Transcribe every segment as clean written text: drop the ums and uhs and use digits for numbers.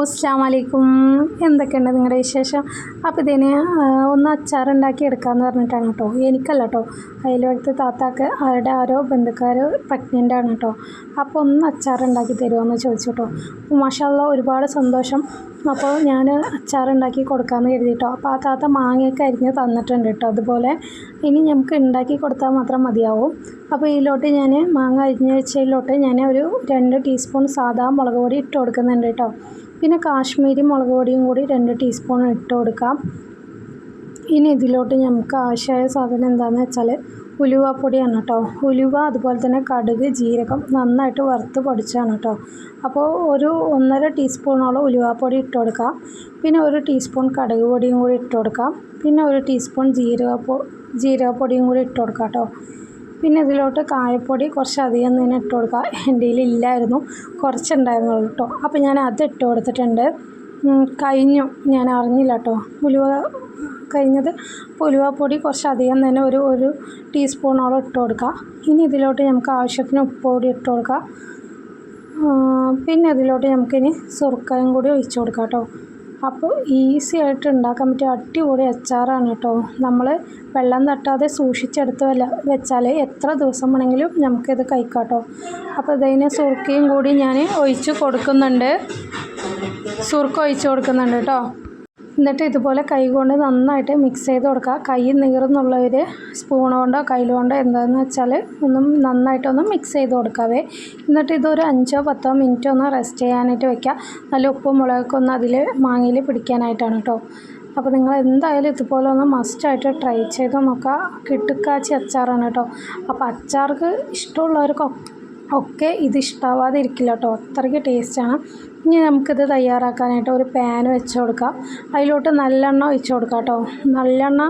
അസ്സലാമു അലൈക്കും. എന്തൊക്കെയുണ്ട് നിങ്ങളുടെ വിശേഷം? അപ്പോൾ ഇതിന് ഒന്ന് അച്ചാറുണ്ടാക്കി എടുക്കാമെന്ന് പറഞ്ഞിട്ടാണ് കേട്ടോ. എനിക്കല്ല കേട്ടോ, അതിലടുത്ത് താത്താക്ക് അവരുടെ ആരോ ബന്ധുക്കാർ പ്രഗ്നൻ്റ് ആണ് കേട്ടോ. അപ്പോൾ ഒന്ന് അച്ചാറുണ്ടാക്കി തരുമോ എന്ന് ചോദിച്ചു കേട്ടോ. മാഷാ അല്ലാഹ് ഒരുപാട് സന്തോഷം. അപ്പോൾ ഞാൻ അച്ചാറുണ്ടാക്കി കൊടുക്കാമെന്ന് കരുതി കേട്ടോ. അപ്പോൾ ആ താത്ത മാങ്ങയൊക്കെ അരിഞ്ഞ് തന്നിട്ടുണ്ട് കേട്ടോ. അതുപോലെ ഇനി നമുക്ക് ഉണ്ടാക്കി കൊടുത്താൽ മാത്രം മതിയാവും. അപ്പോൾ ഇതിലോട്ട് ഞാൻ മാങ്ങ അരിഞ്ഞ് വെച്ചതിലോട്ട് ഞാൻ ഒരു 2 ടീസ്പൂൺ സാദാ മുളക് പൊടി ഇട്ട് കൊടുക്കുന്നുണ്ട് കേട്ടോ. പിന്നെ കാശ്മീരി മുളക് പൊടിയും കൂടി 2 ടീസ്പൂൺ ഇട്ട് കൊടുക്കാം. ഇനി ഇതിലോട്ട് നമുക്ക് ആവശ്യമായ സാധനം എന്താണെന്ന് വെച്ചാൽ ഉലുവാപ്പൊടിയാണ് കേട്ടോ. ഉലുവ, അതുപോലെ തന്നെ കടുക്, ജീരകം നന്നായിട്ട് വറുത്ത് പൊടിച്ചാണ് കേട്ടോ. അപ്പോൾ ഒരു 1.5 ടീസ്പൂണോളം ഉലുവാപ്പൊടി ഇട്ട് കൊടുക്കാം. പിന്നെ 1 ടീസ്പൂൺ കടുക് പൊടിയും കൂടി ഇട്ട് കൊടുക്കാം. പിന്നെ 1 ടീസ്പൂൺ ജീരകപ്പൊടിയും കൂടി ഇട്ട് കൊടുക്കാം കേട്ടോ. പിന്നെ ഇതിലോട്ട് കായപ്പൊടി കുറച്ചധികം തന്നെ ഇട്ട് കൊടുക്കുക. എൻ്റെ കയ്യിലില്ലായിരുന്നു, കുറച്ചുണ്ടായിരുന്നുള്ളൂ കേട്ടോ. അപ്പോൾ ഞാൻ അത് ഇട്ട് കൊടുത്തിട്ടുണ്ട്. കഴിഞ്ഞു, ഞാൻ അറിഞ്ഞില്ല കേട്ടോ ഉലുവ കഴിഞ്ഞത്. അപ്പോൾ ഉലുവപ്പൊടി കുറച്ചധികം തന്നെ ഒരു ടീസ്പൂണോളം ഇട്ട് കൊടുക്കുക. ഇനി ഇതിലോട്ട് നമുക്ക് ആവശ്യത്തിന് ഉപ്പ് കൂടി ഇട്ട് കൊടുക്കുക. പിന്നെ ഇതിലോട്ട് നമുക്കിനി സുർക്കയും കൂടി ഒഴിച്ച് കൊടുക്കാം കേട്ടോ. അപ്പോൾ ഈസി ആയിട്ട് ഉണ്ടാക്കാൻ പറ്റിയ അടിപൊളി അച്ചാറാണ് കേട്ടോ. നമ്മൾ വെള്ളം തട്ടാതെ സൂക്ഷിച്ചെടുത്ത് വെച്ചാൽ എത്ര ദിവസം വേണമെങ്കിലും നമുക്കിത് കഴിക്കാം കേട്ടോ. അപ്പോൾ ഇതിന് സുർക്കയും കൂടി ഞാൻ ഒഴിച്ച് കൊടുക്കുന്നുണ്ട്. സുർക്ക ഒഴിച്ച് കൊടുക്കുന്നുണ്ട് കേട്ടോ. എന്നിട്ട് ഇതുപോലെ കൈ കൊണ്ട് നന്നായിട്ട് മിക്സ് ചെയ്ത് കൊടുക്കുക. കൈ നീറുന്നുള്ളവർ സ്പൂൺ കൊണ്ടോ കയ്യിൽ കൊണ്ടോ എന്താണെന്ന് വെച്ചാൽ നന്നായിട്ടൊന്ന് മിക്സ് ചെയ്ത് കൊടുക്കാവേ. എന്നിട്ട് ഇതൊരു 5-10 മിനിറ്റ് ഒന്ന് റെസ്റ്റ് ചെയ്യാനായിട്ട് വെക്കുക. നല്ല ഉപ്പും മുളകൊക്കെ ഒന്ന് അതിൽ മാങ്ങയിൽ പിടിക്കാനായിട്ടാണ് കേട്ടോ. അപ്പോൾ നിങ്ങൾ എന്തായാലും ഇതുപോലെ ഒന്ന് മസ്റ്റായിട്ട് ട്രൈ ചെയ്ത് നോക്കുക. കിട്ടുക്കാച്ചി അച്ചാറാണ് കേട്ടോ. അപ്പോൾ അച്ചാർക്ക് ഇഷ്ടമുള്ളവർക്കൊക്കെ ഇത് ഇഷ്ടമാവാതിരിക്കില്ല കേട്ടോ. അത്രയ്ക്ക് ടേസ്റ്റാണ്. ഇനി നമുക്കിത് തയ്യാറാക്കാനായിട്ട് ഒരു പാൻ വെച്ച് കൊടുക്കാം. അതിലോട്ട് നല്ലെണ്ണ ഒഴിച്ച് കൊടുക്കാം കേട്ടോ. നല്ലെണ്ണ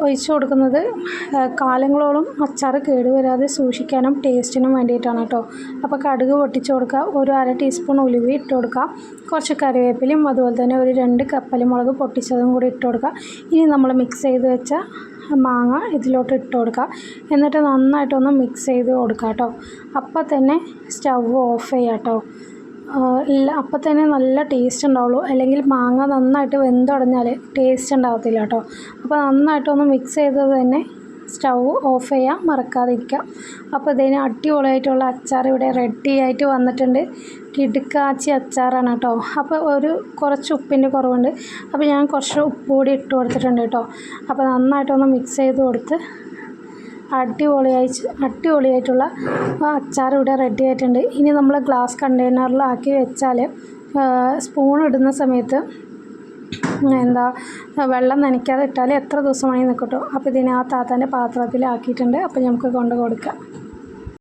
ഒഴിച്ച് കൊടുക്കുന്നത് കാലങ്ങളോളം അച്ചാർ കേടുവരാതെ സൂക്ഷിക്കാനും ടേസ്റ്റിനും വേണ്ടിയിട്ടാണ് കേട്ടോ. അപ്പോൾ കടുക് പൊട്ടിച്ച് കൊടുക്കുക. ഒരു 1/2 ടീസ്പൂൺ ഉലുവ ഇട്ട് കൊടുക്കുക. കുറച്ച് കറിവേപ്പിലയും അതുപോലെ തന്നെ ഒരു 2 കപ്പലിമുളക് പൊട്ടിച്ചതും കൂടി ഇട്ട് കൊടുക്കുക. ഇനി നമ്മൾ മിക്സ് ചെയ്ത് വെച്ച മാങ്ങ ഇതിലോട്ട് ഇട്ട് കൊടുക്കുക. എന്നിട്ട് നന്നായിട്ടൊന്ന് മിക്സ് ചെയ്ത് കൊടുക്കുക കേട്ടോ. അപ്പോൾ തന്നെ സ്റ്റവ് ഓഫ് ചെയ്യുക കേട്ടോ. അപ്പം തന്നെ നല്ല ടേസ്റ്റ് ഉണ്ടാവുള്ളൂ. അല്ലെങ്കിൽ മാങ്ങ നന്നായിട്ട് വെന്തുടഞ്ഞാൽ ടേസ്റ്റ് ഉണ്ടാകത്തില്ല കേട്ടോ. അപ്പോൾ നന്നായിട്ടൊന്ന് മിക്സ് ചെയ്തത് തന്നെ സ്റ്റവ് ഓഫ് ചെയ്യാൻ മറക്കാതിരിക്കുക. അപ്പോൾ ഇതിന് അടിപൊളിയായിട്ടുള്ള അച്ചാർ ഇവിടെ റെഡി ആയിട്ട് വന്നിട്ടുണ്ട്. കിടുക്കാച്ചി അച്ചാറാണ് കേട്ടോ. അപ്പോൾ കുറച്ച് ഉപ്പിൻ്റെ കുറവുണ്ട്. അപ്പോൾ ഞാൻ കുറച്ച് ഉപ്പ് കൂടി ഇട്ട് കൊടുത്തിട്ടുണ്ട് കേട്ടോ. അപ്പോൾ നന്നായിട്ടൊന്ന് മിക്സ് ചെയ്ത് കൊടുത്ത് അടിപൊളിയായിട്ടുള്ള അച്ചാർ ഇവിടെ റെഡി ആയിട്ടുണ്ട്. ഇനി നമ്മൾ ഗ്ലാസ് കണ്ടെയ്നറിലാക്കി വെച്ചാൽ സ്പൂൺ ഇടുന്ന സമയത്ത് വെള്ളം നനയ്ക്കാതെ ഇട്ടാൽ എത്ര ദിവസം വേണമെങ്കിൽ നിൽക്കട്ടോ. അപ്പോൾ ഇതിനെ ആ താത്താൻ്റെ പാത്രത്തിലാക്കിയിട്ടുണ്ട്. അപ്പോൾ നമുക്ക് കൊണ്ട് കൊടുക്കാം.